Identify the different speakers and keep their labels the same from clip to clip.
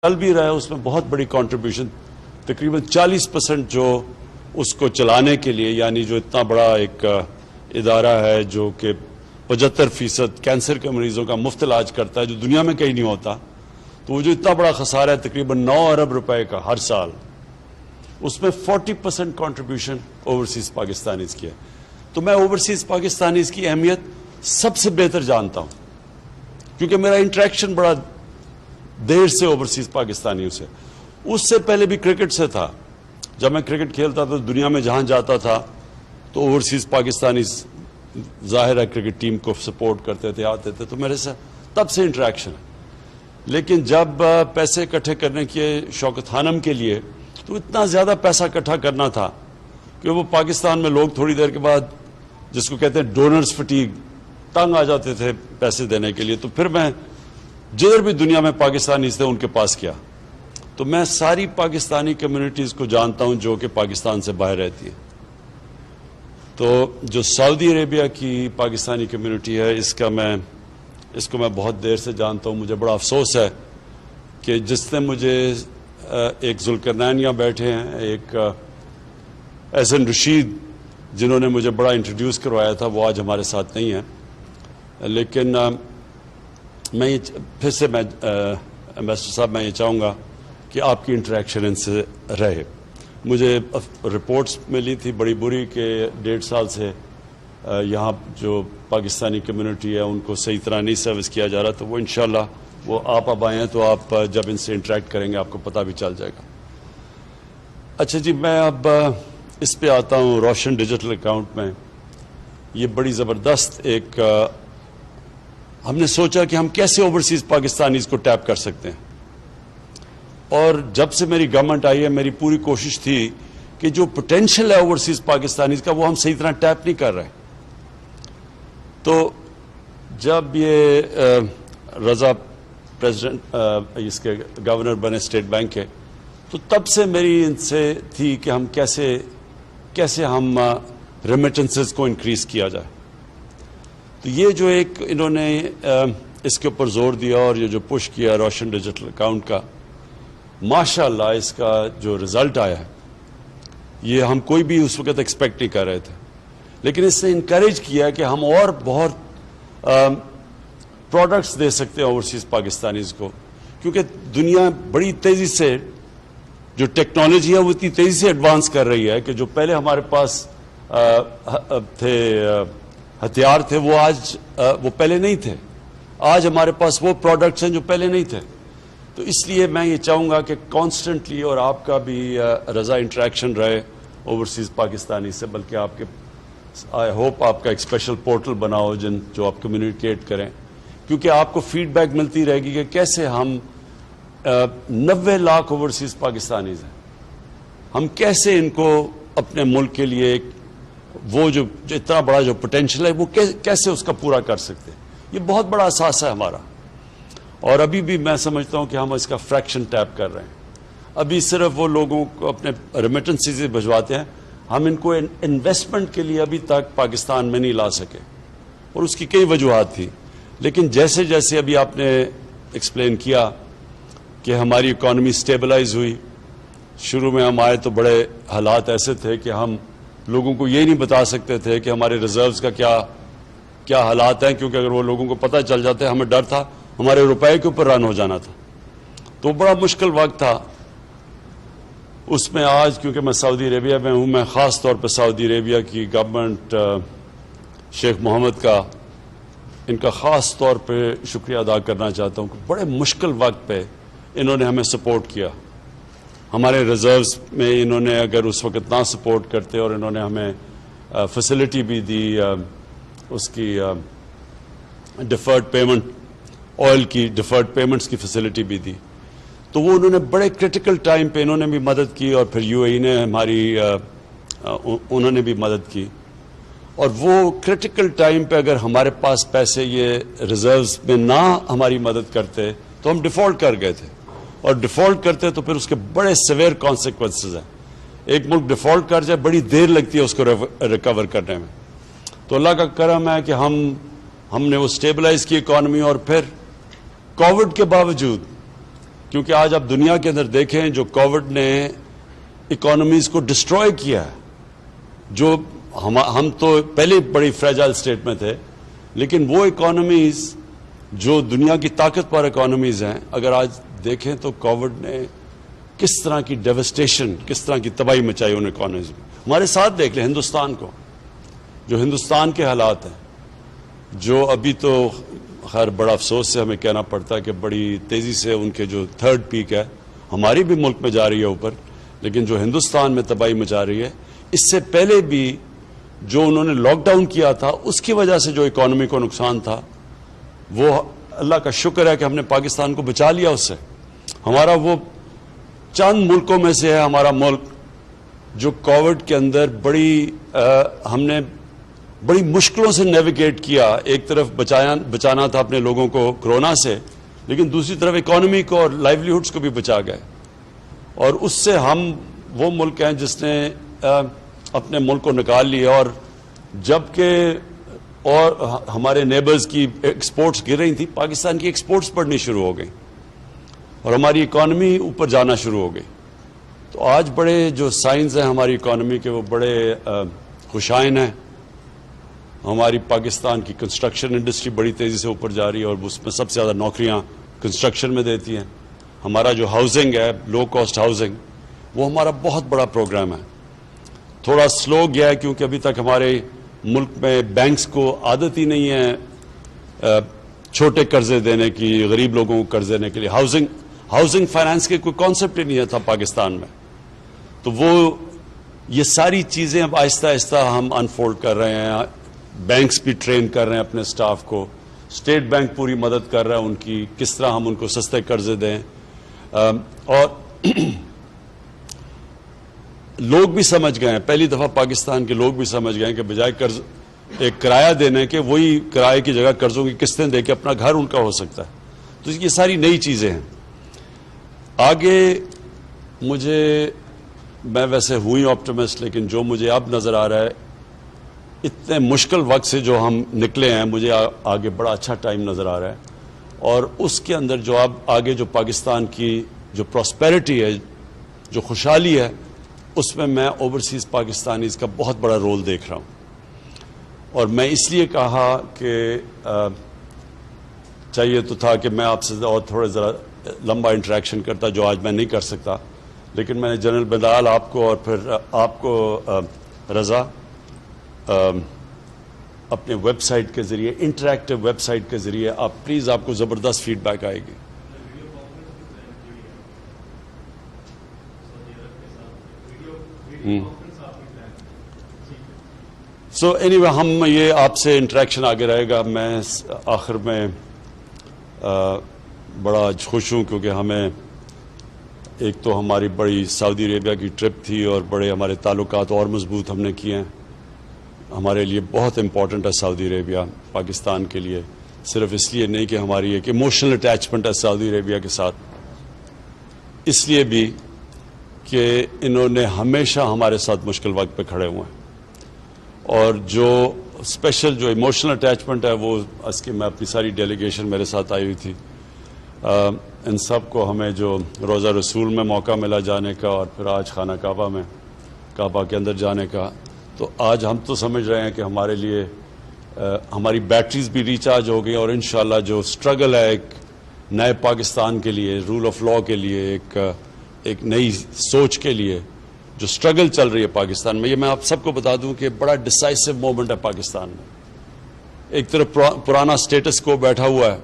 Speaker 1: چل بھی رہا ہے اس میں بہت بڑی کنٹریبیوشن تقریباً 40% جو اس کو چلانے کے لیے، یعنی جو اتنا بڑا ایک ادارہ ہے جو کہ 75% کینسر کے مریضوں کا مفت علاج کرتا ہے جو دنیا میں کہیں نہیں ہوتا، تو وہ جو اتنا بڑا خسارہ ہے تقریباً 9 ارب روپے کا ہر سال، اس میں 40% کنٹریبیوشن اوورسیز پاکستانیز کی ہے۔ تو میں اوورسیز پاکستانیز کی اہمیت سب سے بہتر جانتا ہوں، کیونکہ میرا انٹریکشن بڑا دیر سے اوورسیز پاکستانیوں سے، اس سے پہلے بھی کرکٹ سے تھا۔ جب میں کرکٹ کھیلتا تھا دنیا میں جہاں جاتا تھا تو اوورسیز پاکستانی ظاہر ہے کرکٹ ٹیم کو سپورٹ کرتے تھے، آتے تھے، تو میرے سے تب سے انٹریکشن ہے۔ لیکن جب پیسے اکٹھے کرنے کے شوکت خانم کے لیے، تو اتنا زیادہ پیسہ اکٹھا کرنا تھا کہ وہ پاکستان میں لوگ تھوڑی دیر کے بعد، جس کو کہتے ہیں ڈونرز فٹیگ، تنگ آ جاتے تھے پیسے دینے کے لیے۔ تو پھر میں جدھر بھی دنیا میں پاکستانی تھے ان کے پاس کیا، تو میں ساری پاکستانی کمیونٹیز کو جانتا ہوں جو کہ پاکستان سے باہر رہتی ہے۔ تو جو سعودی عربیہ کی پاکستانی کمیونٹی ہے، اس کو میں بہت دیر سے جانتا ہوں۔ مجھے بڑا افسوس ہے کہ جس نے مجھے ایک ذوالقرنین یہاں بیٹھے ہیں، ایک احسن رشید جنہوں نے مجھے بڑا انٹروڈیوس کروایا تھا، وہ آج ہمارے ساتھ نہیں ہیں۔ لیکن میں پھر سے امبیسڈر صاحب میں یہ چاہوں گا کہ آپ کی انٹریکشن ان سے رہے۔ مجھے رپورٹس ملی تھی بڑی بری کہ 1.5 سال سے یہاں جو پاکستانی کمیونٹی ہے ان کو صحیح طرح نہیں سروس کیا جا رہا، تو وہ انشاءاللہ وہ آپ اب آئے ہیں تو آپ جب ان سے انٹریکٹ کریں گے آپ کو پتہ بھی چل جائے گا۔ اچھا جی، میں اب اس پہ آتا ہوں۔ روشن ڈیجیٹل اکاؤنٹ میں یہ بڑی زبردست ایک ہم نے سوچا کہ ہم کیسے اوورسیز پاکستانیز کو ٹیپ کر سکتے ہیں، اور جب سے میری گورنمنٹ آئی ہے میری پوری کوشش تھی کہ جو پوٹینشیل ہے اوورسیز پاکستانیز کا وہ ہم صحیح طرح ٹیپ نہیں کر رہے۔ تو جب یہ رضا پریزیڈنٹ اس کے گورنر بنے اسٹیٹ بینک کے، تو تب سے میری ان سے تھی کہ ہم کیسے ہم ریمیٹنسز کو انکریز کیا جائے۔ تو یہ جو ایک انہوں نے اس کے اوپر زور دیا اور یہ جو پش کیا روشن ڈیجیٹل اکاؤنٹ کا، ماشاءاللہ اس کا جو رزلٹ آیا ہے یہ ہم کوئی بھی اس وقت ایکسپیکٹ نہیں کر رہے تھے، لیکن اس نے انکریج کیا کہ ہم اور بہت پروڈکٹس دے سکتے ہیں اوورسیز پاکستانیز کو، کیونکہ دنیا بڑی تیزی سے جو ٹیکنالوجی ہے وہ اتنی تیزی سے ایڈوانس کر رہی ہے کہ جو پہلے ہمارے پاس تھے ہتھیار تھے وہ پہلے نہیں تھے۔ آج ہمارے پاس وہ پروڈکٹس ہیں جو پہلے نہیں تھے۔ تو اس لیے میں یہ چاہوں گا کہ کانسٹنٹلی اور آپ کا بھی رضا انٹریکشن رہے اوورسیز پاکستانی سے، بلکہ آپ کے آئی ہوپ آپ کا ایک اسپیشل پورٹل بناؤ جو آپ کمیونیکیٹ کریں، کیونکہ آپ کو فیڈ بیک ملتی رہے گی کہ کیسے ہم 90 لاکھ اوورسیز پاکستانیز ہیں، ہم کیسے ان کو اپنے ملک کے لیے وہ جو اتنا بڑا جو پوٹینشیل ہے وہ کیسے اس کا پورا کر سکتے ہیں۔ یہ بہت بڑا اثاثہ ہے ہمارا، اور ابھی بھی میں سمجھتا ہوں کہ ہم اس کا فریکشن ٹیپ کر رہے ہیں۔ ابھی صرف وہ لوگوں کو اپنے ریمیٹنسز بھجواتے ہیں، ہم ان کو انویسٹمنٹ کے لیے ابھی تک پاکستان میں نہیں لا سکے، اور اس کی کئی وجوہات تھی۔ لیکن جیسے جیسے ابھی آپ نے ایکسپلین کیا کہ ہماری اکانومی سٹیبلائز ہوئی، شروع میں ہم آئے تو بڑے حالات ایسے تھے کہ ہم لوگوں کو یہ نہیں بتا سکتے تھے کہ ہمارے ریزروز کا کیا حالات ہیں، کیونکہ اگر وہ لوگوں کو پتہ چل جاتے ہمیں ڈر تھا ہمارے روپے کے اوپر رن ہو جانا تھا۔ تو بڑا مشکل وقت تھا اس میں۔ آج کیونکہ میں سعودی عربیہ میں ہوں، میں خاص طور پہ سعودی عربیہ کی گورنمنٹ شیخ محمد کا، ان کا خاص طور پہ شکریہ ادا کرنا چاہتا ہوں کہ بڑے مشکل وقت پہ انہوں نے ہمیں سپورٹ کیا۔ ہمارے ریزروز میں انہوں نے اگر اس وقت نہ سپورٹ کرتے، اور انہوں نے ہمیں فیسلٹی بھی دی، اس کی ڈیفرڈ پیمنٹ، آئل کی ڈیفرڈ پیمنٹس کی فیسلٹی بھی دی، تو وہ انہوں نے بڑے کرٹیکل ٹائم پہ انہوں نے بھی مدد کی، اور پھر UAE نے انہوں نے بھی مدد کی۔ اور وہ کرٹیکل ٹائم پہ اگر ہمارے پاس پیسے یہ ریزروز میں نہ ہماری مدد کرتے تو ہم ڈیفالٹ کر گئے تھے، اور ڈیفالٹ کرتے تو پھر اس کے بڑے سیویئر کانسیکوینسز ہیں۔ ایک ملک ڈیفالٹ کر جائے بڑی دیر لگتی ہے اس کو ریکور کرنے میں۔ تو اللہ کا کرم ہے کہ ہم نے وہ سٹیبلائز کی اکانومی، اور پھر کووڈ کے باوجود کیونکہ آج آپ دنیا کے اندر دیکھیں جو کووڈ نے اکانومیز کو ڈسٹروائے کیا ہے، جو ہم تو پہلے بڑی فریجائل سٹیٹ میں تھے، لیکن وہ اکانومیز جو دنیا کی طاقتور اکانومیز ہیں، اگر آج دیکھیں تو کووڈ نے کس طرح کی ڈیوسٹیشن، کس طرح کی تباہی مچائی ان اکانومیز میں. ہمارے ساتھ دیکھ لیں ہندوستان کو، جو ہندوستان کے حالات ہیں، جو ابھی تو خیر بڑا افسوس سے ہمیں کہنا پڑتا ہے کہ بڑی تیزی سے ان کے جو تھرڈ پیک ہے ہماری بھی ملک میں جا رہی ہے اوپر، لیکن جو ہندوستان میں تباہی مچا رہی ہے، اس سے پہلے بھی جو انہوں نے لاک ڈاؤن کیا تھا اس کی وجہ سے جو اکانومی کو نقصان تھا، وہ اللہ کا شکر ہے کہ ہم نے پاکستان کو بچا لیا اس سے. ہمارا وہ چند ملکوں میں سے ہے ہمارا ملک جو کووڈ کے اندر ہم نے بڑی مشکلوں سے نیویگیٹ کیا. ایک طرف بچانا تھا اپنے لوگوں کو کرونا سے، لیکن دوسری طرف اکانومی کو اور لائیولی کو بھی بچا گئے. اور اس سے ہم وہ ملک ہیں جس نے اپنے ملک کو نکال لیا. اور جبکہ اور ہمارے نیبرز کی ایکسپورٹس گر رہی تھیں، پاکستان کی ایکسپورٹس بڑھنی شروع ہو گئی اور ہماری اکانومی اوپر جانا شروع ہو گئی. تو آج بڑے جو سائنز ہیں ہماری اکانومی کے، وہ بڑے خوشائن ہیں. ہماری پاکستان کی کنسٹرکشن انڈسٹری بڑی تیزی سے اوپر جا رہی ہے اور اس میں سب سے زیادہ نوکریاں کنسٹرکشن میں دیتی ہیں. ہمارا جو ہاؤسنگ ہے، لو کاسٹ ہاؤسنگ، وہ ہمارا بہت بڑا پروگرام ہے. تھوڑا سلو گیا ہے کیونکہ ابھی تک ہمارے ملک میں بینکس کو عادت ہی نہیں ہے چھوٹے قرضے دینے کی، غریب لوگوں کو قرض دینے کے لیے. ہاؤسنگ فائنانس کے کوئی کانسیپٹ ہی نہیں تھا پاکستان میں. تو وہ یہ ساری چیزیں اب آہستہ آہستہ ہم انفولڈ کر رہے ہیں. بینکس بھی ٹرین کر رہے ہیں اپنے سٹاف کو، اسٹیٹ بینک پوری مدد کر رہا ہے ان کی، کس طرح ہم ان کو سستے قرضے دیں. اور لوگ بھی سمجھ گئے ہیں، پہلی دفعہ پاکستان کے لوگ بھی سمجھ گئے ہیں کہ بجائے قرض ایک کرایہ دینے کے، وہی کرائے کی جگہ قرضوں کی قسطیں دے کے اپنا گھر ان کا ہو سکتا ہے. تو یہ ساری نئی چیزیں ہیں. آگے میں ویسے ہوئی آپٹیمسٹ، لیکن جو مجھے اب نظر آ رہا ہے، اتنے مشکل وقت سے جو ہم نکلے ہیں، مجھے آگے بڑا اچھا ٹائم نظر آ رہا ہے. اور اس کے اندر جو اب آگے جو پاکستان کی جو پراسپیرٹی ہے، جو خوشحالی ہے، اس میں اوورسیز پاکستانیز کا بہت بڑا رول دیکھ رہا ہوں. اور میں اس لیے کہا کہ چاہیے تو تھا کہ میں آپ سے اور تھوڑا ذرا لمبا انٹریکشن کرتا، جو آج میں نہیں کر سکتا. لیکن میں نے جنرل بلال آپ کو اور پھر آپ کو رضا اپنے ویب سائٹ کے ذریعے، انٹریکٹیو ویب سائٹ کے ذریعے، آپ پلیز، آپ کو زبردست فیڈ بیک آئے گی. سو اینی وے ہم یہ آپ سے انٹریکشن آگے رہے گا. میں آخر میں بڑا خوش ہوں کیونکہ ہمیں ایک تو ہماری بڑی سعودی عربیہ کی ٹرپ تھی اور بڑے ہمارے تعلقات اور مضبوط ہم نے کیے ہیں. ہمارے لیے بہت امپورٹنٹ ہے سعودی عربیہ پاکستان کے لیے، صرف اس لیے نہیں کہ ہماری ایک ایموشنل اٹیچمنٹ ہے سعودی عربیہ کے ساتھ، اس لیے بھی کہ انہوں نے ہمیشہ ہمارے ساتھ مشکل وقت پہ کھڑے ہوئے ہیں. اور جو اسپیشل جو ایموشنل اٹیچمنٹ ہے وہ اس کی میں اپنی ساری ڈیلیگیشن میرے ساتھ آئی ہوئی تھی. ان سب کو ہمیں جو روزہ رسول میں موقع ملا جانے کا اور پھر آج خانہ کعبہ میں، کعبہ کے اندر جانے کا، تو آج ہم تو سمجھ رہے ہیں کہ ہمارے لیے ہماری بیٹریز بھی ریچارج ہو گئی. اور انشاءاللہ جو سٹرگل ہے ایک نئے پاکستان کے لیے، رول آف لا کے لیے، ایک نئی سوچ کے لیے جو سٹرگل چل رہی ہے پاکستان میں، یہ میں آپ سب کو بتا دوں کہ بڑا ڈیسائسو مومنٹ ہے پاکستان میں. ایک طرف پرانا سٹیٹس کو بیٹھا ہوا ہے،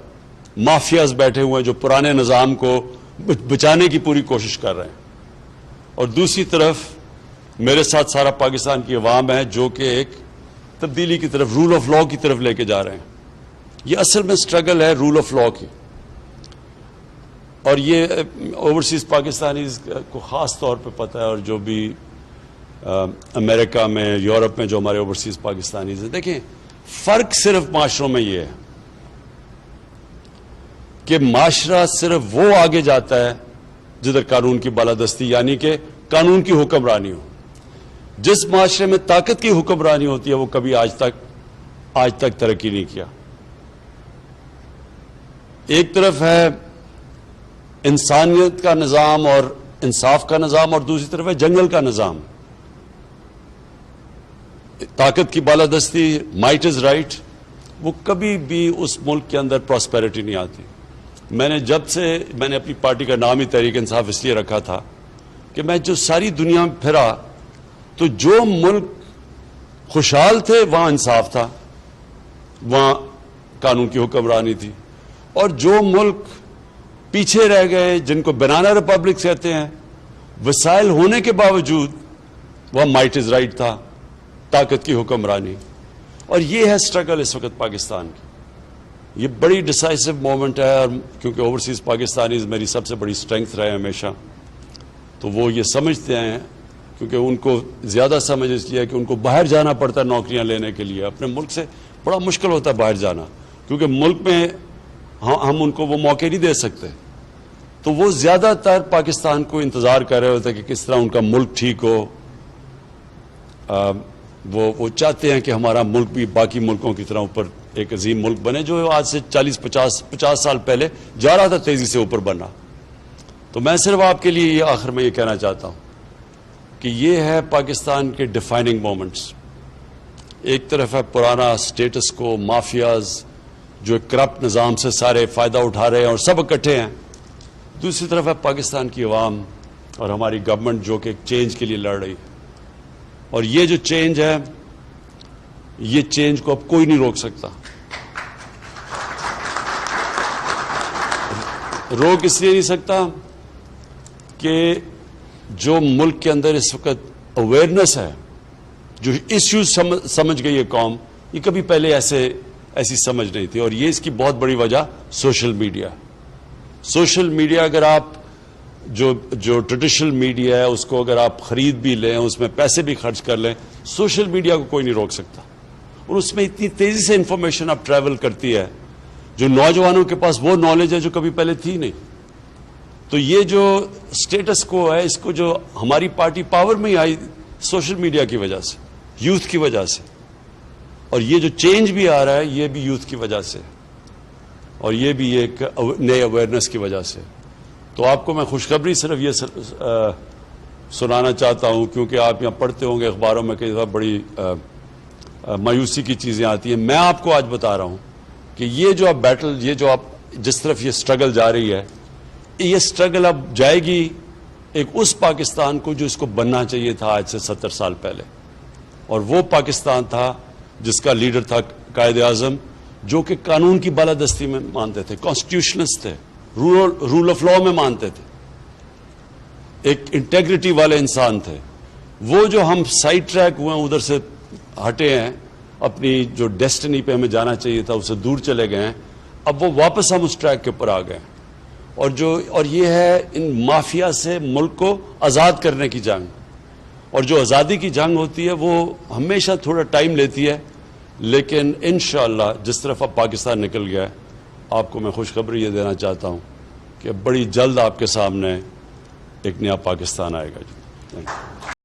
Speaker 1: مافیاز بیٹھے ہوئے ہیں جو پرانے نظام کو بچانے کی پوری کوشش کر رہے ہیں، اور دوسری طرف میرے ساتھ سارا پاکستان کی عوام ہے جو کہ ایک تبدیلی کی طرف، رول آف لا کی طرف لے کے جا رہے ہیں. یہ اصل میں سٹرگل ہے رول آف لا کی. اور یہ اوورسیز پاکستانیز کو خاص طور پہ پتہ ہے، اور جو بھی امریکہ میں، یورپ میں جو ہمارے اوورسیز پاکستانیز ہیں. دیکھیں فرق صرف معاشروں میں یہ ہے کہ معاشرہ صرف وہ آگے جاتا ہے جدھر قانون کی بالادستی، یعنی کہ قانون کی حکمرانی ہو. جس معاشرے میں طاقت کی حکمرانی ہوتی ہے وہ کبھی آج تک ترقی نہیں کیا. ایک طرف ہے انسانیت کا نظام اور انصاف کا نظام، اور دوسری طرف ہے جنگل کا نظام. طاقت کی بالادستی، مائٹ از رائٹ، وہ کبھی بھی اس ملک کے اندر پراسپیرٹی نہیں آتی. میں نے اپنی پارٹی کا نام ہی تحریک انصاف اس لیے رکھا تھا کہ میں جو ساری دنیا میں پھرا تو جو ملک خوشحال تھے وہاں انصاف تھا، وہاں قانون کی حکمرانی تھی، اور جو ملک پیچھے رہ گئے، جن کو بنانا ریپبلک کہتے ہیں، وسائل ہونے کے باوجود وہاں مائٹ از رائٹ تھا، طاقت کی حکمرانی. اور یہ ہے سٹرگل اس وقت پاکستان کی. یہ بڑی ڈیسائسو مومنٹ ہے، اور کیونکہ اوورسیز پاکستانیز میری سب سے بڑی سٹرینگتھ رہے ہمیشہ، تو وہ یہ سمجھتے ہیں، کیونکہ ان کو زیادہ سمجھ اس لیے کہ ان کو باہر جانا پڑتا ہے نوکریاں لینے کے لیے. اپنے ملک سے بڑا مشکل ہوتا ہے باہر جانا، کیونکہ ملک میں ہم ان کو وہ موقع نہیں دے سکتے. تو وہ زیادہ تر پاکستان کو انتظار کر رہے ہوتے ہیں کہ کس طرح ان کا ملک ٹھیک ہو. وہ چاہتے ہیں کہ ہمارا ملک بھی باقی ملکوں کی طرح اوپر ایک عظیم ملک بنے، جو آج سے 40-50 سال پہلے جا رہا تھا تیزی سے اوپر بننا. تو میں صرف آپ کے لیے آخر میں یہ کہنا چاہتا ہوں کہ یہ ہے پاکستان کے ڈیفائننگ مومنٹس. ایک طرف ہے پرانا سٹیٹس کو، مافیاز جو ایک کرپٹ نظام سے سارے فائدہ اٹھا رہے ہیں اور سب اکٹھے ہیں. دوسری طرف ہے پاکستان کی عوام اور ہماری گورنمنٹ جو کہ ایک چینج کے لیے لڑ رہی ہے. اور یہ جو چینج ہے، یہ چینج کو اب کوئی نہیں روک سکتا. روک اس لیے نہیں سکتا کہ جو ملک کے اندر اس وقت اویئرنیس ہے، جو ایشوز سمجھ گئی ہے قوم، یہ کبھی پہلے ایسی سمجھ نہیں تھی. اور یہ اس کی بہت بڑی وجہ سوشل میڈیا. سوشل میڈیا اگر آپ جو ٹریڈیشنل میڈیا ہے اس کو اگر آپ خرید بھی لیں، اس میں پیسے بھی خرچ کر لیں، سوشل میڈیا کو کوئی نہیں روک سکتا. اور اس میں اتنی تیزی سے انفارمیشن اب ٹریول کرتی ہے، جو نوجوانوں کے پاس وہ نالج ہے جو کبھی پہلے تھی نہیں. تو یہ جو سٹیٹس کو ہے، اس کو جو ہماری پارٹی پاور میں ہی آئی سوشل میڈیا کی وجہ سے، یوتھ کی وجہ سے. اور یہ جو چینج بھی آ رہا ہے یہ بھی یوتھ کی وجہ سے، اور یہ بھی ایک نئے اویئرنیس کی وجہ سے. تو آپ کو میں خوشخبری صرف یہ سنانا چاہتا ہوں، کیونکہ آپ یہاں پڑھتے ہوں گے اخباروں میں کئی دفعہ بڑی مایوسی کی چیزیں آتی ہیں. میں آپ کو آج بتا رہا ہوں کہ یہ جو اب بیٹل، یہ جو آپ جس طرف یہ سٹرگل جا رہی ہے، یہ سٹرگل اب جائے گی ایک اس پاکستان کو جو اس کو بننا چاہیے تھا آج سے 70 سال پہلے. اور وہ پاکستان تھا جس کا لیڈر تھا قائد اعظم، جو کہ قانون کی بالادستی میں مانتے تھے، کانسٹیٹیوشنسٹ تھے، رول آف لا میں مانتے تھے، ایک انٹیگریٹی والے انسان تھے. وہ جو ہم سائڈ ٹریک ہوئے ہیں، ادھر سے ہٹے ہیں، اپنی جو ڈیسٹنی پہ ہمیں جانا چاہیے تھا اس سے دور چلے گئے ہیں، اب وہ واپس ہم اس ٹریک کے اوپر آ گئے. اور یہ ہے ان مافیا سے ملک کو آزاد کرنے کی جنگ. اور جو آزادی کی جنگ ہوتی ہے وہ ہمیشہ تھوڑا ٹائم لیتی ہے، لیکن انشاءاللہ جس طرف اب پاکستان نکل گیا ہے، آپ کو میں خوشخبری یہ دینا چاہتا ہوں کہ بڑی جلد آپ کے سامنے ایک نیا پاکستان آئے گا.